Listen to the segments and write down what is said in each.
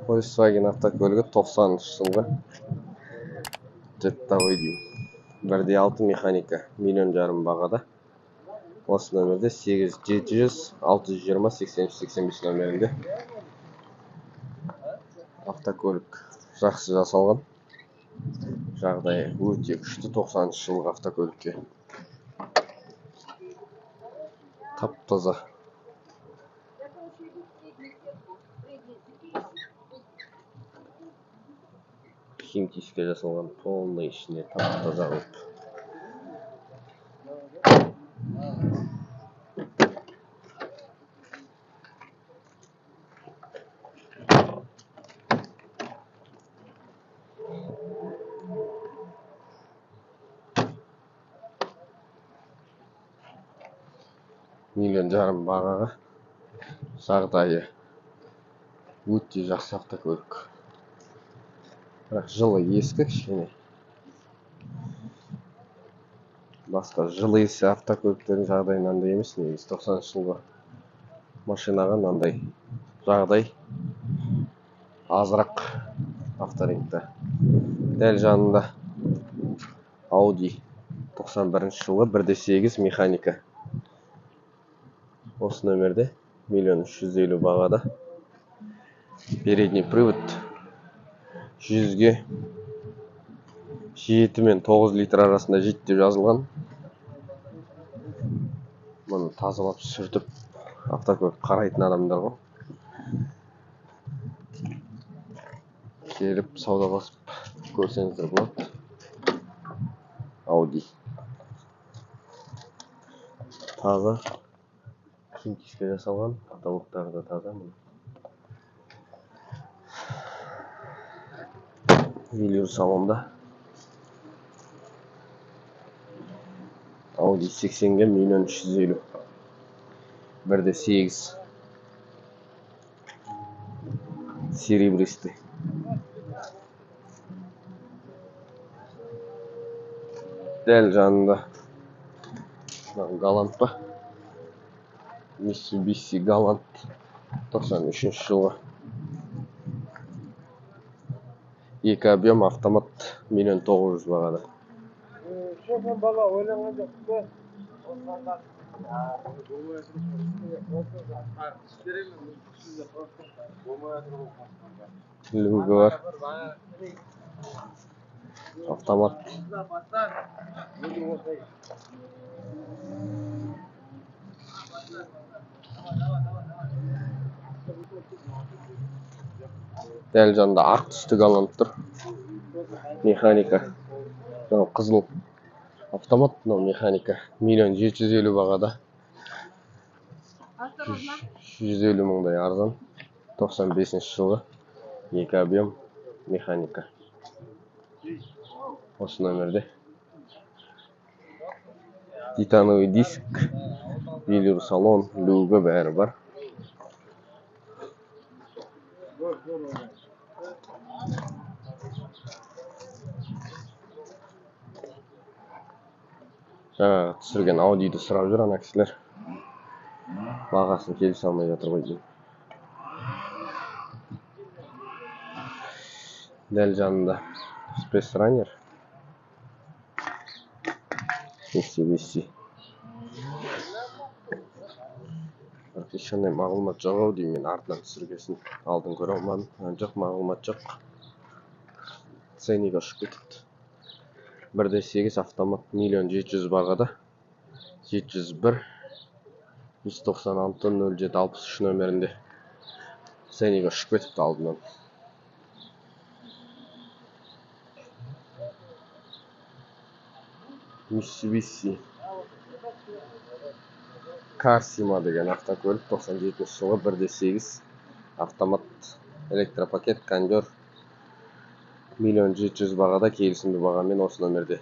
Volkswagen автокөлігі 90-шы жылғы Jetta-ой деймін. 1.6 механика, $1,5 миллион бағада. Осы нөмірде 8700-620-83-85 нөмірінде. Автокөлік жақсы жасалған. Жағдайы өте күшті 90-шы жылғы автокөлікке. Тап-таза. Химчистка жасалған, полный ішіне тап-таза қылып. $1,5 миллион бағаға. Жағдайы өте жақсы автокөлік. Бірақ жылы ескі кішкене. Басқа жылы ескі автокөліктердің жағдайы мынандай емес, негізі 90-шы жылғы машинаға мынандай жағдай азырақ авторынкта. Дәл жанында Audi 91-шы жылғы 1.8 механика. Осы нөмірде $1,350,000 бағада. Передний привод 100-ге 7 мен 9 литр арасында жет деп жазылған. Мұны тазалап сүртіп автокөлік қарайтын адамдар ғой. Келіп саудаласып көрсеңіздер болады. Audi. Таза. Химчистка жасалған. Потолоктары да таза. Велюр салонда. Audi 80-ге $1,350,000. 1.8. Серебристый. Дәл жанында Галант па? Mitsubishi Галант 93-ші жылғы. 2 объем автомат $1,900,000 бағада. Шофер бала ойланған жоқ па? Люгі бар. Автомат. Дәл жанында ақ түсті Галант тұр. Механика. Қызыл автомат, механика. $1,750,000 бағада. 150,000 арзан. 95-ші жылғы. 2 объем механика. Осы нөмірде. Титановый диск, велюр салон, люгі бәрі бар. Жаңа түсірген Audi'ді сұрап жүр ана кісілер. Бағасын келісе алмай жатыр ғой деймін. Дәл жанында Space Runner. Mitsubishi. Ешқандай мағлұмат жоқ деймін, мен артынан түсіргесін алдын көре алмадым. Жоқ, мағлұмат жоқ. Ценник ұшып кетіпті. 1.8 автомат $1,700,000 бағада. 701 196 0763 нөмірінде. Ценник ұшып кетіпті алдынан. Mitsubishi Carsima деген автокөлік 97-ші жылғы 1.8 автомат электропакет кондер $1,700,000 бағада, келісімді бағамен осы нөмірде.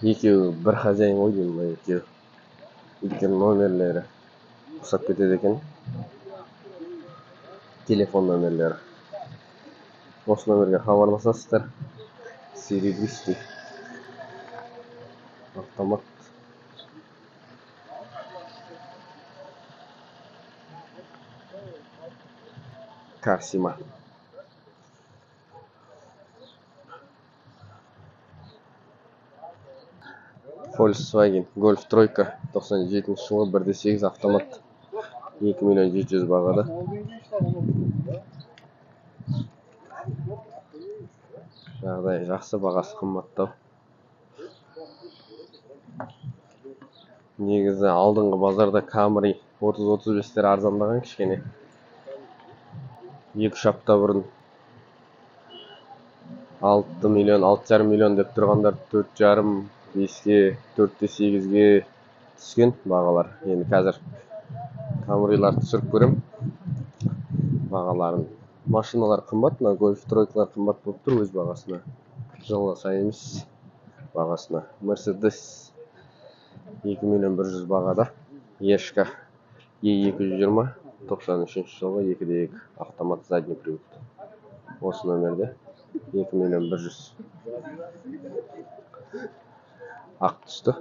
Екеуі бір хозяин ғой деймін, екеуі. Өйткені нөмірлері ұқсап кетеді екен. Телефон нөмірлері. Осы нөмірге хабарласасыздар. Серебристый автомат. Карсима. Volkswagen Golf тройка 97 жылы 1.8 автомат 2 миллион 700 бағада. Жағдай жақсы, бағасы қымбаттау. Негізі алдыңғы базарда Camry 30-35-тер арзандаған кішкене. 2-3 апта бұрын 6 миллион, 6,5 миллион деп тұрғандар 4,5, 5-ге, 4-8-ге түскен бағалар. Енді қазір Camry'лар түсіріп көрем бағаларын. Машиналар қымбат, Golf тройкалар қымбат болып тұр өз бағасына. Жылы сай емес бағасына. Mercedes 2 миллион 100 бағада. Ешка E220 93 жылғы 2.2 автомат задний привод. Осы номерде 2 миллион 100. Ақ түсті.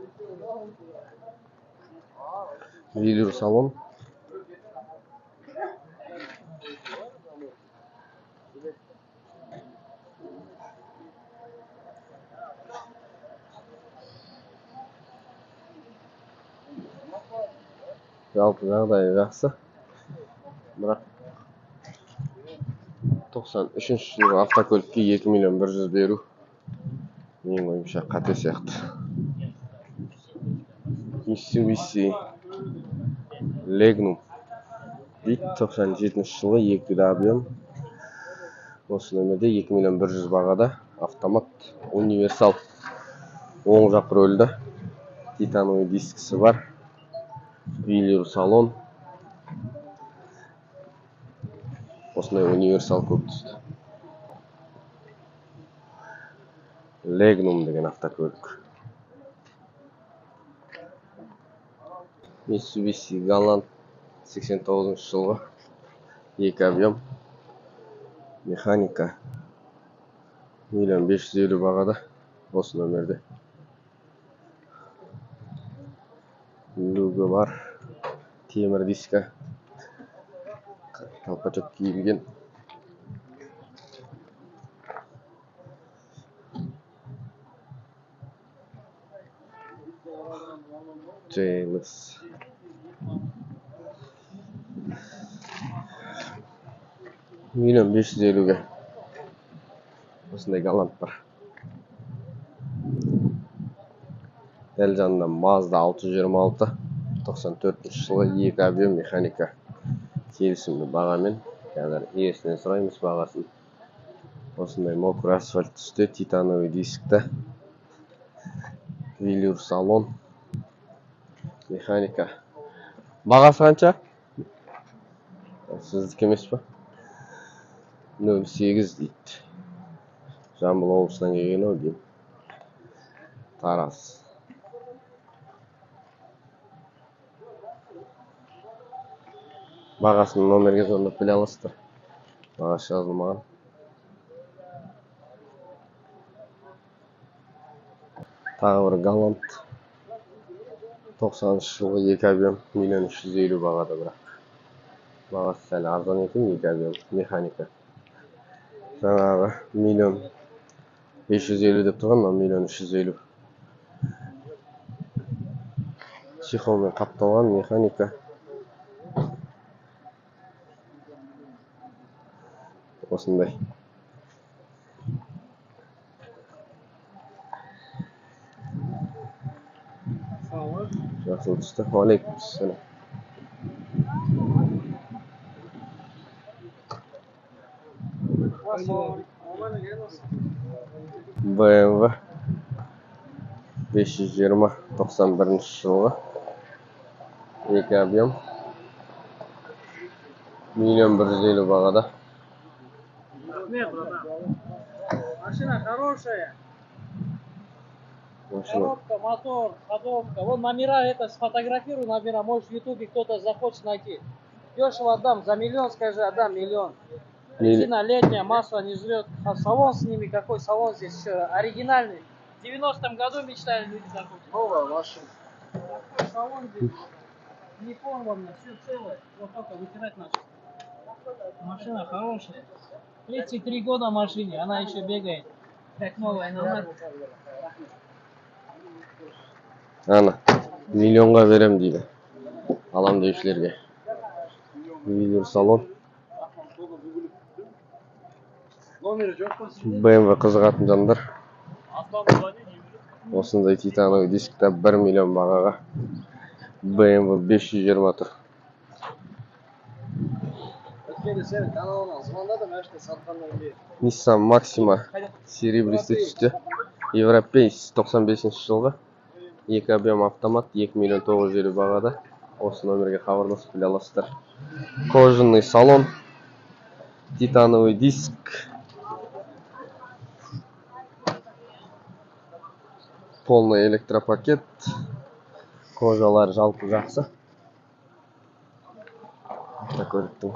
Велюр салон. Жалпы жағдайы жақсы. Бірақ 93 жылғы автокөлікке 2 миллион 100 беру менің ойымша қате сияқты. Mitsubishi Legnum дейді, 97 жылы 2 объем. Осы нөмірде 2 миллион 100 бағада. Автомат универсал. Оң жақ рөлді. Титановый дискісі бар. Велюр салон. Осындай универсал көп түсті. Legnum деген автокөлік. Mitsubishi Galant 89 жылғы 2 объем. Механика 1 миллион 550 бағада. Осы нөмерде. Люгі бар. Темір диска. Колпачок киілген. JLS. Миллион 550-ге. Осындай Галант бар. Дәл жанында Mazda 626 94 жылы 2 объем механика. Келісімді бағамен. Қазір иесінен сұраймыз бағасын. Осындай мокрый асфальт түсті, титановый дискті. Велюр салон. Механика. Бағасы қанша? Сіздікі емес па? 08 дейді. Жамбыл облысынан келген ау деймін. Тараз. Бағасын номерге звондап біле аласыздар. Бағасы жазылмаған. Тағы бір Галант 90 жылғы 2 объем 1 миллион 350 бағада бірақ. Бағасы сәл арзан екен 2 объем механика. Жаңағы 1 миллион 550 деп тұрған, 1 миллион 350. Чехолмен қапталған механика. Осындай. Жақсы түсті. Алейкум ассалам. BMW 520 91 жылғы 2 объем 1 миллион 150 бағада. Нет, братан. Машина хорошая. Коробка, мотор, ходовка. Вон номера, это сфотографирую номера. Может в ютубе кто-то захочет найти. Дешево отдам, за миллион скажи, отдам миллион. Резина летняя, масло не жрет. А салон с ними, какой салон здесь еще оригинальный. В 90-м году мечтали люди закупить. Новая машина. Такой салон здесь не порвано, все целое. Вот только вытирать надо. Машина хорошая. 33 года машине, она еще бегает. Как новая, номер. Ана, миллионға берем дейді. Алам деушілерге. Видео салон. BMW қызығатын жандар. Осындай титановый дисктер 1 миллион бағаға. BMW 520 тұр. Nissan Maxima серебристый түсті. Европейс 95 жылғы. 2 объем автомат 2 миллион 950 бағада. Осы номерге хабарласып біле аласыздар. Кожаный салон, титановый диск. Полный электропакет. Кожалар жалпы жақсы. Автокөліктің.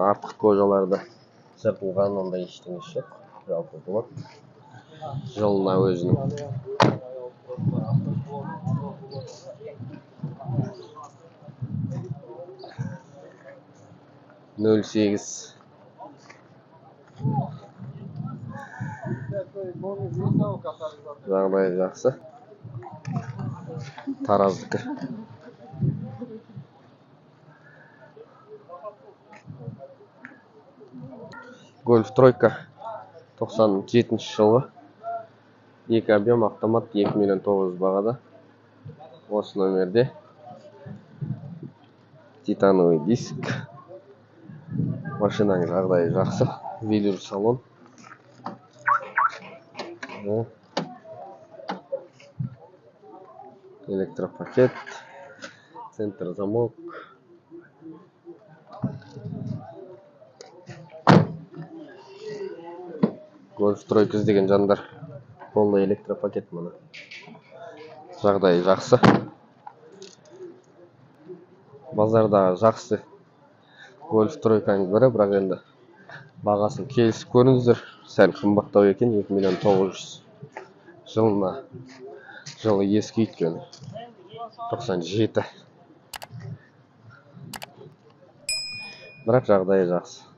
Артық кожаларда сыртылған ондай ештеңесі жоқ. Жалпы болады. Жылына өзінің. Нөл сегіз. Жағдайы жақсы. Тараздікі. Golf тройка 97 жылғы. 2 объем автомат 2 миллион 900 бағада. Осы номерде титановый диск. Машинаның жағдайы жақсы. Велюр салон. Электропакет. Центр замок. Golf тройка іздеген жандар. Полный электропакет мұны. Жағдайы жақсы. Базардағы жақсы Golf тройканың бірі, бірақ енді бағасын келісіп көріңіздер. Сәл қымбаттау екен, 2 миллион 900. Жылы ескі өйткені 97. Бірақ жағдайы жақсы.